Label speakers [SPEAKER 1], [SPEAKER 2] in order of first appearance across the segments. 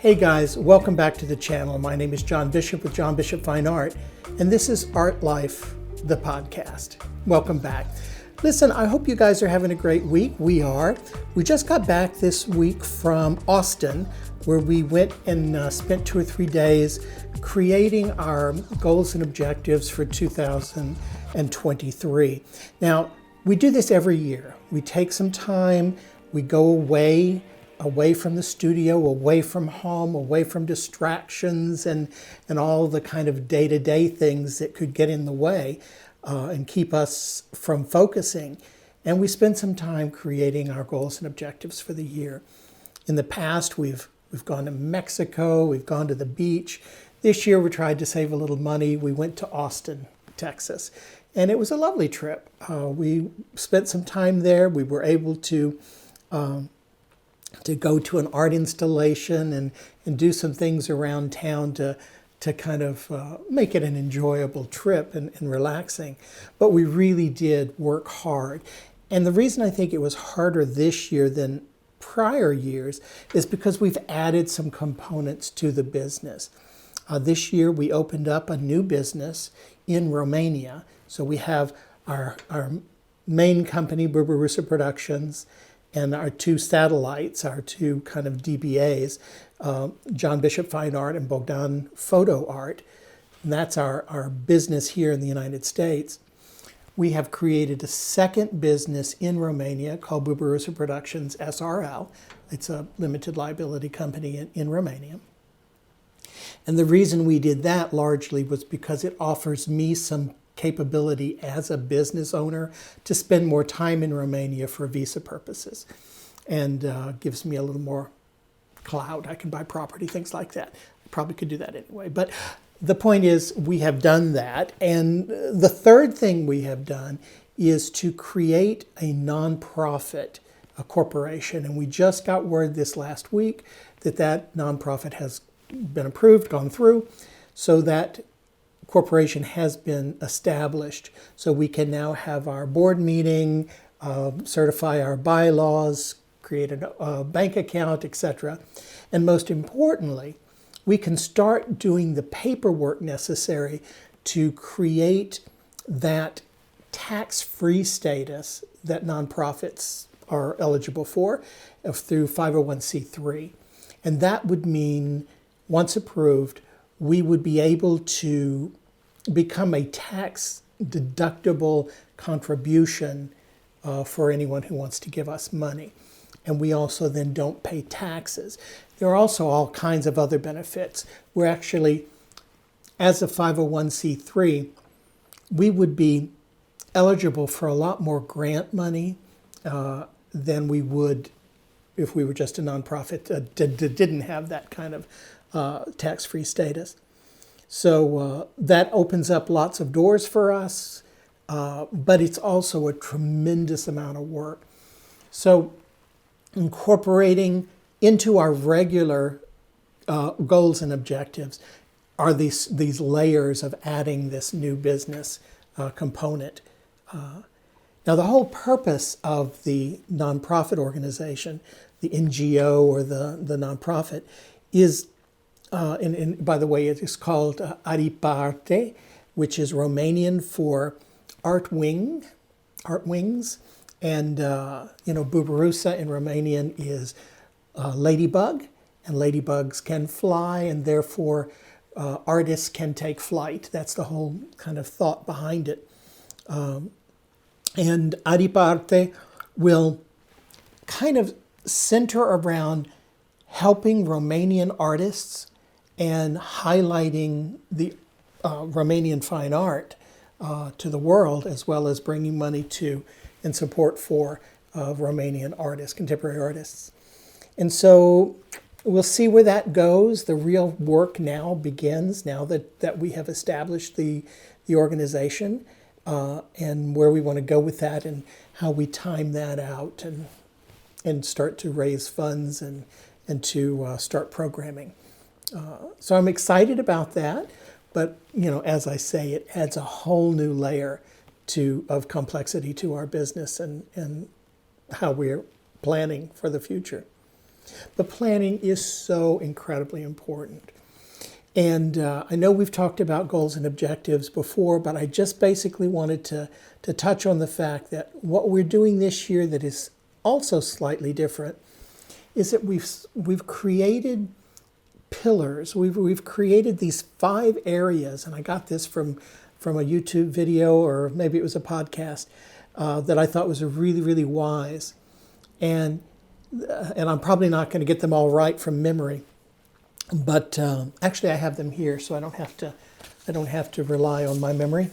[SPEAKER 1] Hey guys, welcome back to the channel. My name is John Bishop with John Bishop Fine Art, and this is Art Life, the podcast. Welcome back. Listen, I hope you guys are having a great week. We are. We just got back this week from Austin, where we went and spent 2 or 3 days creating our goals and objectives for 2023. Now, we do this every year. We take some time, we go away from the studio, away from home, away from distractions and all the kind of day-to-day things that could get in the way and keep us from focusing. And we spend some time creating our goals and objectives for the year. In the past, we've gone to Mexico, we've gone to the beach. This year, we tried to save a little money. We went to Austin, Texas, and it was a lovely trip. We spent some time there. We were able to go to an art installation and do some things around town to kind of make it an enjoyable trip and relaxing. But we really did work hard. And the reason I think it was harder this year than prior years is because we've added some components to the business. This year we opened up a new business in Romania. So we have our main company, Burburusa Productions, and our 2 satellites, our 2 kind of DBAs, John Bishop Fine Art and Bogdan Photo Art. And that's our business here in the United States. We have created a second business in Romania called Burburusa Productions SRL. It's a limited liability company in Romania. And the reason we did that largely was because it offers me some capability as a business owner to spend more time in Romania for visa purposes, and gives me a little more clout. I can buy property, things like that. I probably could do that anyway. But the point is, we have done that. And the third thing we have done is to create a nonprofit, a corporation. And we just got word this last week that nonprofit has been approved, gone through, so that corporation has been established. So we can now have our board meeting, certify our bylaws, create a bank account, etc. And most importantly, we can start doing the paperwork necessary to create that tax-free status that nonprofits are eligible for through 501c3. And that would mean, once approved, we would be able to become a tax-deductible contribution for anyone who wants to give us money. And we also then don't pay taxes. There are also all kinds of other benefits. We're actually, as a 501c3, we would be eligible for a lot more grant money than we would if we were just a nonprofit that didn't have that kind of tax-free status. So that opens up lots of doors for us, but it's also a tremendous amount of work. So incorporating into our regular goals and objectives are these layers of adding this new business component. Now, the whole purpose of the nonprofit organization, the NGO or the nonprofit, is and by the way, it is called Ariparte, which is Romanian for art wings. And, Burburusa in Romanian is ladybug, and ladybugs can fly, and therefore artists can take flight. That's the whole kind of thought behind it. And Ariparte will kind of center around helping Romanian artists and highlighting the Romanian fine art to the world, as well as bringing money to and support for Romanian artists, contemporary artists. And so we'll see where that goes. The real work now begins, now that we have established the organization, and where we want to go with that and how we time that out and start to raise funds and to start programming. So I'm excited about that, but as I say, it adds a whole new layer of complexity to our business and how we're planning for the future. But planning is so incredibly important. And I know we've talked about goals and objectives before, but I just basically wanted to touch on the fact that what we're doing this year that is also slightly different is that we've created pillars. We've created these 5 areas, and I got this from a YouTube video, or maybe it was a podcast, that I thought was really, really wise. And I'm probably not going to get them all right from memory. But actually, I have them here, so I don't have to rely on my memory.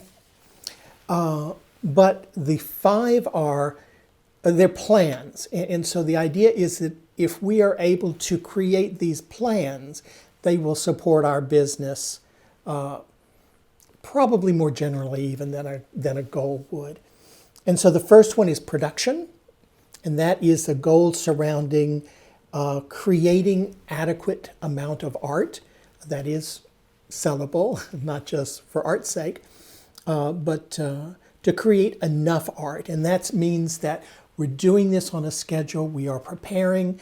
[SPEAKER 1] But the 5 are they're plans, and so the idea is that if we are able to create these plans, they will support our business probably more generally even than a goal would. And so the first one is production, and that is a goal surrounding creating adequate amount of art that is sellable, not just for art's sake, but to create enough art. And that means that we're doing this on a schedule. We are preparing.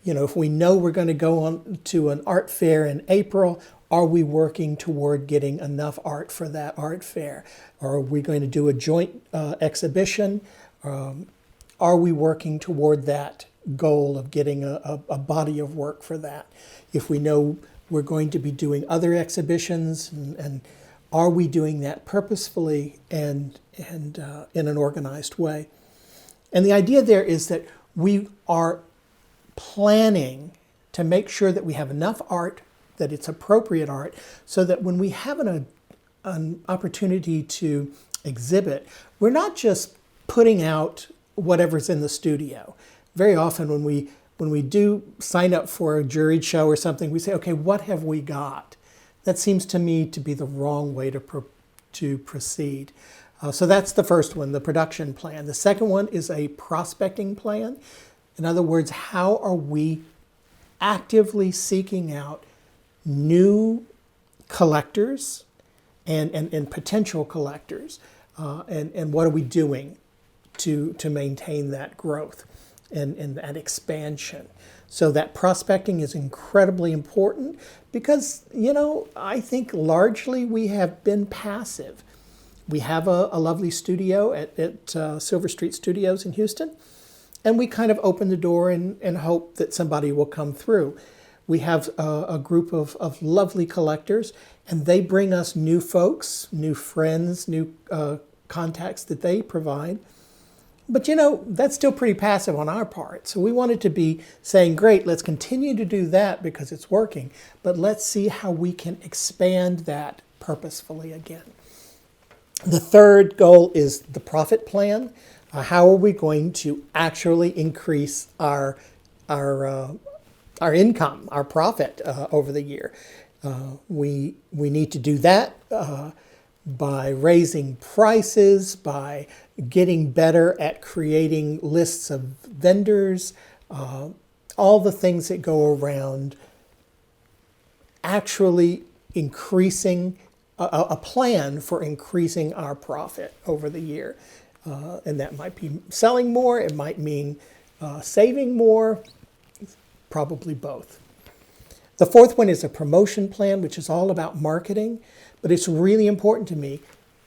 [SPEAKER 1] If we know we're going to go on to an art fair in April, are we working toward getting enough art for that art fair? Or are we going to do a joint exhibition? Are we working toward that goal of getting a body of work for that? If we know we're going to be doing other exhibitions, and are we doing that purposefully and in an organized way? And the idea there is that we are planning to make sure that we have enough art, that it's appropriate art, so that when we have an opportunity to exhibit, we're not just putting out whatever's in the studio. Very often when we do sign up for a juried show or something, we say, okay, what have we got? That seems to me to be the wrong way to proceed. So that's the first one, the production plan. The second one is a prospecting plan. In other words, how are we actively seeking out new collectors and potential collectors? And what are we doing to maintain that growth and that expansion? So that prospecting is incredibly important because, I think largely we have been passive. We have a lovely studio at Silver Street Studios in Houston, and we kind of open the door and hope that somebody will come through. We have a group of lovely collectors, and they bring us new folks, new friends, new contacts that they provide. But that's still pretty passive on our part. So we wanted to be saying, great, let's continue to do that because it's working, but let's see how we can expand that purposefully again. The third goal is the profit plan. How are we going to actually increase our income, our profit over the year? We need to do that by raising prices, by getting better at creating lists of vendors, all the things that go around actually increasing a plan for increasing our profit over the year. And that might be selling more, it might mean saving more, probably both. The fourth one is a promotion plan, which is all about marketing, but it's really important to me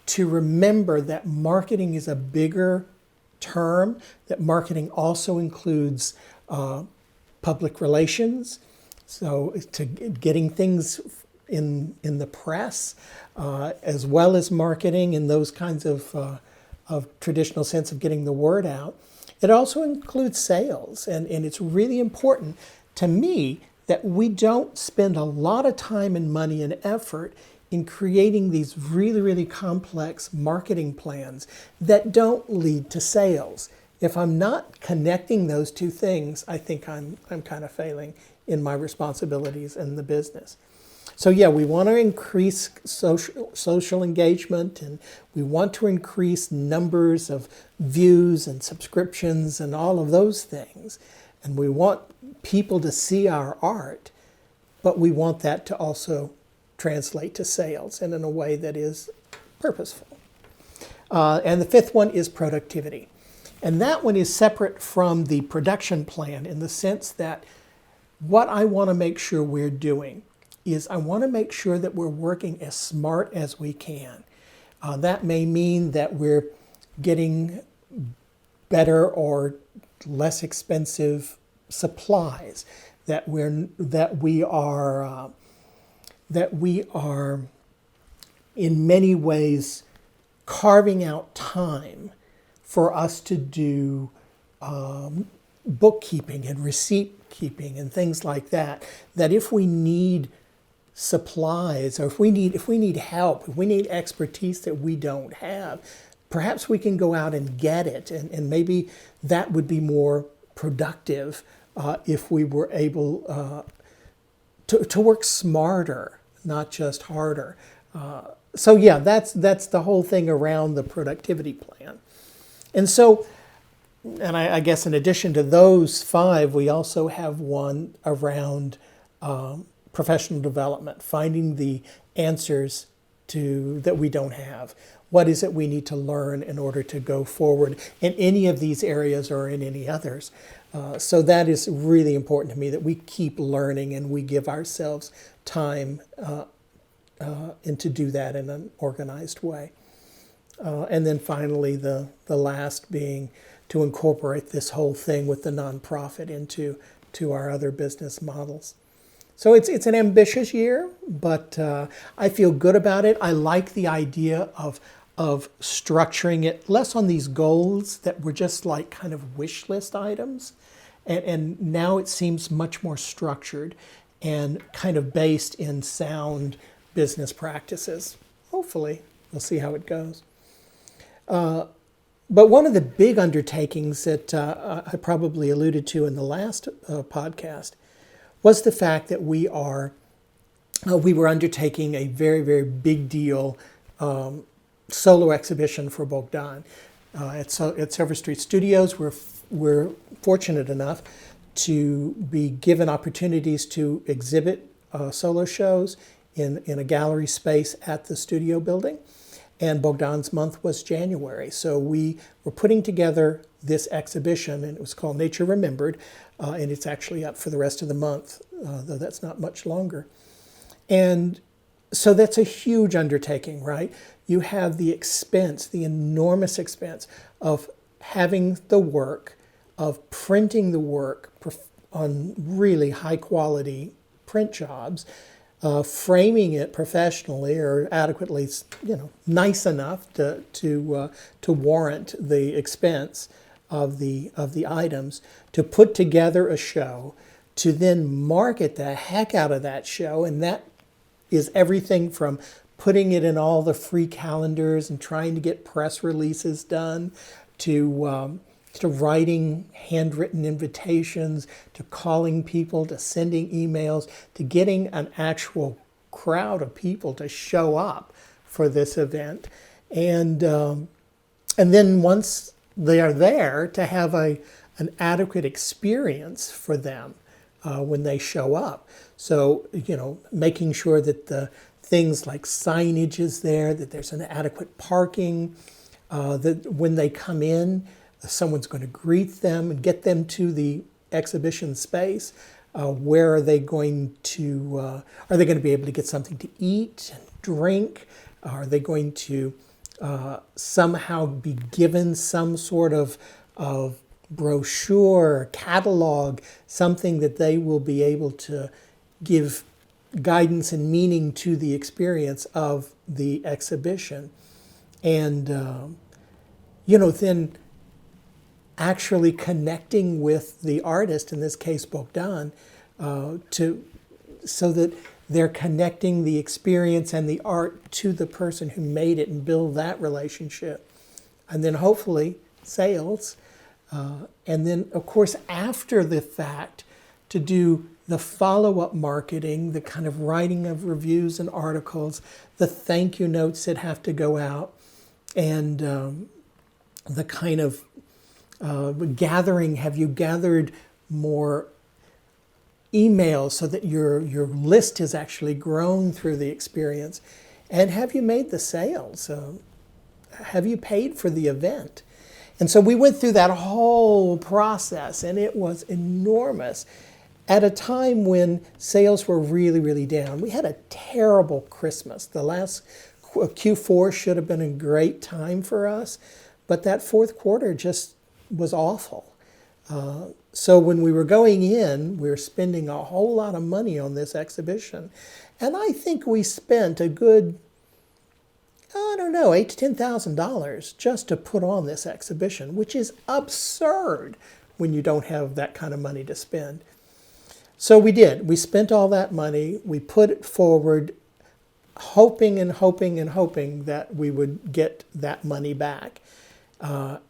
[SPEAKER 1] to remember that marketing is a bigger term, that marketing also includes public relations, so to getting things in the press, as well as marketing in those kinds of traditional sense of getting the word out. It also includes sales, and it's really important to me that we don't spend a lot of time and money and effort in creating these really, really complex marketing plans that don't lead to sales. If I'm not connecting those two things, I think I'm kind of failing in my responsibilities in the business. So yeah, we want to increase social engagement, and we want to increase numbers of views and subscriptions and all of those things. And we want people to see our art, but we want that to also translate to sales and in a way that is purposeful. And the fifth one is productivity. And that one is separate from the production plan in the sense that what I want to make sure we're doing is I want to make sure that we're working as smart as we can. That may mean that we're getting better or less expensive supplies, that we are in many ways carving out time for us to do bookkeeping and receipt keeping and things like that. That if we need supplies, or if we need help, if we need expertise that we don't have, perhaps we can go out and get it, and maybe that would be more productive if we were able to work smarter, not just harder. So yeah, that's the whole thing around the productivity plan. And so, and I guess in addition to those 5, we also have one around professional development, finding the answers that we don't have. What is it we need to learn in order to go forward in any of these areas or in any others? So that is really important to me, that we keep learning and we give ourselves time and to do that in an organized way. And then finally, the last being to incorporate this whole thing with the nonprofit into our other business models. So it's an ambitious year, but I feel good about it. I like the idea of structuring it less on these goals that were just like kind of wish list items. And now it seems much more structured and kind of based in sound business practices. Hopefully, we'll see how it goes. But one of the big undertakings that I probably alluded to in the last podcast was the fact that we were undertaking a very, very big deal solo exhibition for Bogdan. At Silver Street Studios, we're fortunate enough to be given opportunities to exhibit solo shows in a gallery space at the studio building. And Bogdan's month was January. So we were putting together this exhibition, and it was called Nature Remembered, and it's actually up for the rest of the month, though that's not much longer. And so that's a huge undertaking, right? You have the expense, the enormous expense of having the work, of printing the work on really high quality print jobs, framing it professionally or adequately, nice enough to warrant the expense of the items, to put together a show, to then market the heck out of that show, and that is everything from putting it in all the free calendars and trying to get press releases done, to writing handwritten invitations, to calling people, to sending emails, to getting an actual crowd of people to show up for this event. And then once they are there, to have an adequate experience for them when they show up. So, making sure that the things like signage is there, that there's an adequate parking, that when they come in, someone's going to greet them and get them to the exhibition space. Where are they going to be able to get something to eat and drink? Are they going to somehow be given some sort of brochure, catalog, something that they will be able to give guidance and meaning to the experience of the exhibition? And, then actually connecting with the artist, in this case Bogdan, so that they're connecting the experience and the art to the person who made it and build that relationship. And then hopefully sales. And then, of course, after the fact, to do the follow-up marketing, the kind of writing of reviews and articles, the thank you notes that have to go out, and the kind of gathering. Have you gathered more emails so that your list has actually grown through the experience? And have you made the sales? Have you paid for the event? And so we went through that whole process, and it was enormous. at a time when sales were really, really down. We had a terrible Christmas. The last Q4 should have been a great time for us, but that fourth quarter just was awful. So when we were going in, we were spending a whole lot of money on this exhibition. And I think we spent a good, I don't know, $8,000 to $10,000 just to put on this exhibition, which is absurd when you don't have that kind of money to spend. So we did. We spent all that money. We put it forward, hoping and hoping and hoping that we would get that money back.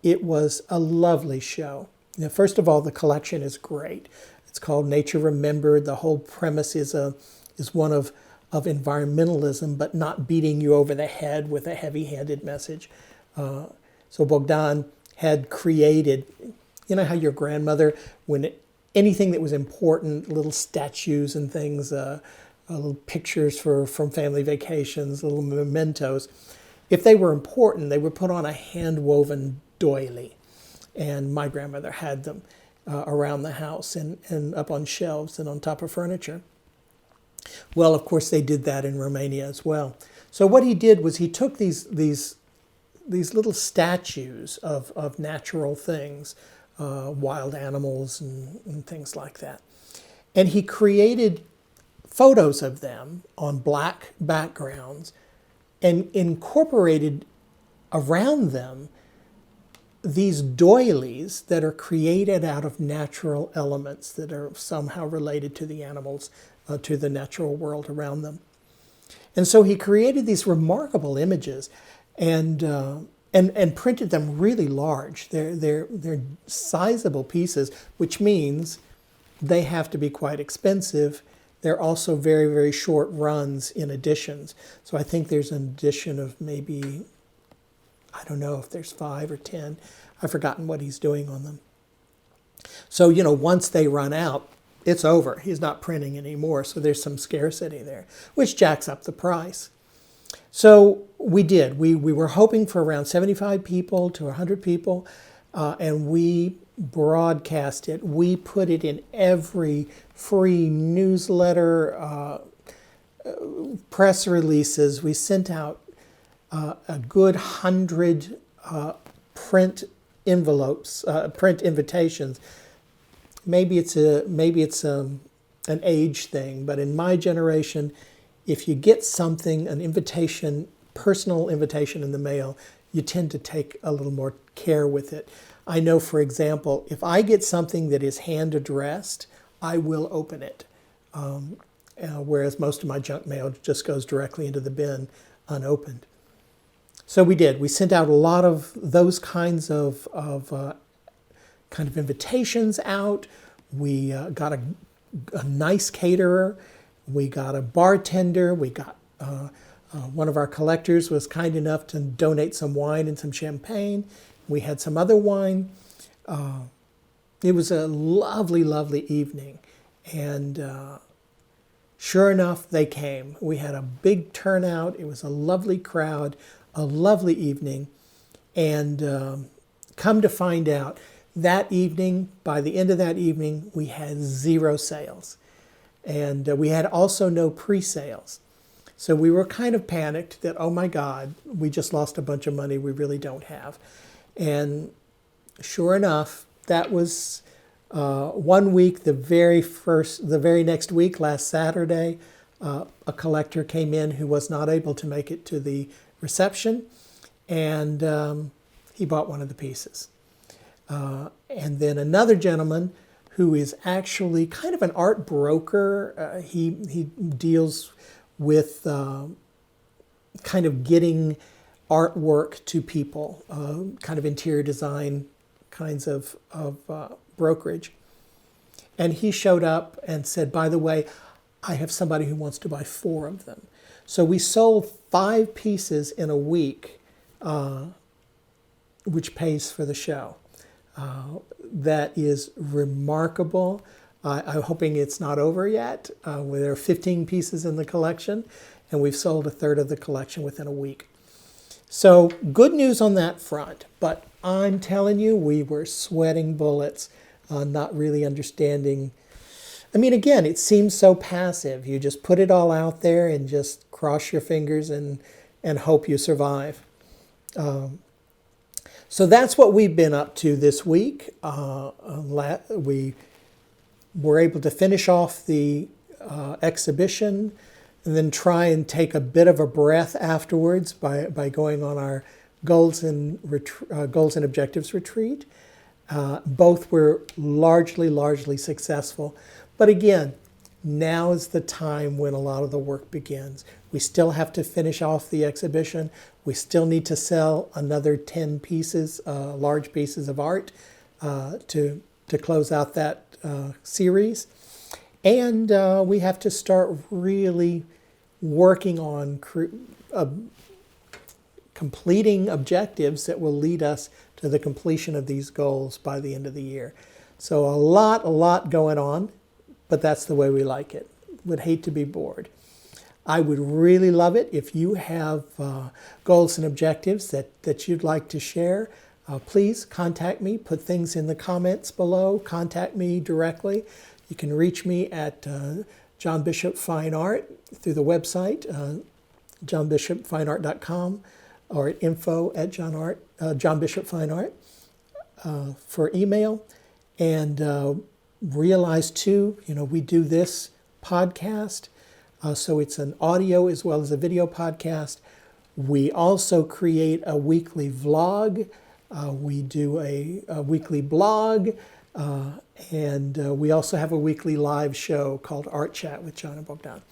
[SPEAKER 1] It was a lovely show. Now, first of all, the collection is great. It's called Nature Remembered. The whole premise is one of environmentalism, but not beating you over the head with a heavy-handed message. So Bogdan had created, you know how your grandmother, anything that was important, little statues and things, little pictures from family vacations, little mementos, if they were important, they were put on a hand-woven doily. And my grandmother had them around the house and up on shelves and on top of furniture. Well, of course, they did that in Romania as well. So what he did was he took these little statues of natural things, wild animals and things like that. And he created photos of them on black backgrounds and incorporated around them these doilies that are created out of natural elements that are somehow related to the animals, to the natural world around them. And so he created these remarkable images and printed them really large. They're sizable pieces, which means they have to be quite expensive. They're also very, very short runs in editions. So I think there's an edition of maybe, I don't know if there's 5 or 10. I've forgotten what he's doing on them. So, once they run out, it's over. He's not printing anymore. So there's some scarcity there, which jacks up the price. So we did. We were hoping for around 75 people to 100 people, and we broadcast it. We put it in every free newsletter, press releases. We sent out a good 100 print envelopes, print invitations. Maybe it's an age thing, but in my generation, if you get something, an invitation, personal invitation in the mail, you tend to take a little more care with it. I know, for example, if I get something that is hand addressed, I will open it, whereas most of my junk mail just goes directly into the bin unopened. So we did. We sent out a lot of those kinds of invitations out. We got a nice caterer. We got a bartender. We got one of our collectors was kind enough to donate some wine and some champagne. We had some other wine. It was a lovely, lovely evening. And sure enough, they came. We had a big turnout. It was a lovely crowd, a lovely evening. And come to find out, that evening, by the end of that evening, we had 0 sales. And we had also no pre-sales. So we were kind of panicked that, oh my God, we just lost a bunch of money we really don't have. And sure enough, that was 1 week, the very next week, last Saturday, a collector came in who was not able to make it to the reception, and he bought one of the pieces. And then another gentleman who is actually kind of an art broker, he deals with kind of getting artwork to people, kind of interior design kinds of brokerage. And he showed up and said, by the way, I have somebody who wants to buy 4 of them. So we sold 5 pieces in a week, which pays for the show. That is remarkable. I'm hoping it's not over yet. There are 15 pieces in the collection, and we've sold a third of the collection within a week. So good news on that front, but I'm telling you, we were sweating bullets, not really understanding I mean, again, it seems so passive. You just put it all out there and just cross your fingers and hope you survive. So that's what we've been up to this week. We were able to finish off the exhibition and then try and take a bit of a breath afterwards by going on our Goals and Objectives retreat. Both were largely successful. But again, now is the time when a lot of the work begins. We still have to finish off the exhibition. We still need to sell another 10 pieces, large pieces of art to close out that series. And we have to start really working on completing objectives that will lead us to the completion of these goals by the end of the year. So a lot going on, but that's the way we like it. Would hate to be bored. I would really love it if you have goals and objectives that you'd like to share. Please contact me, put things in the comments below, contact me directly. You can reach me at John Bishop Fine Art through the website, johnbishopfineart.com, or at info@johnbishopfineart for email. And realize too, we do this podcast, so it's an audio as well as a video podcast. We also create a weekly vlog. We do a weekly blog, and we also have a weekly live show called Art Chat with John and Bogdan.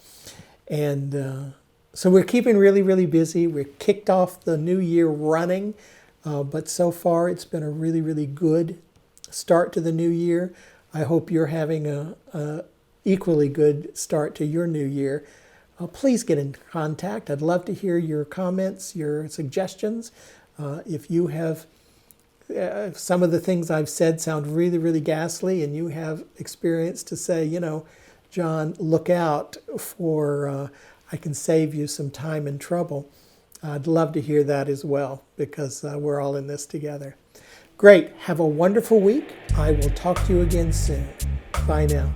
[SPEAKER 1] And so we're keeping really busy. We're kicked off the new year running, but so far it's been a really good start to the new year. I hope you're having a equally good start to your new year. Please get in contact. I'd love to hear your comments, your suggestions. If you have some of the things I've said sound really ghastly and you have experience to say, John, look out for, I can save you some time and trouble. I'd love to hear that as well, because we're all in this together. Great. Have a wonderful week. I will talk to you again soon. Bye now.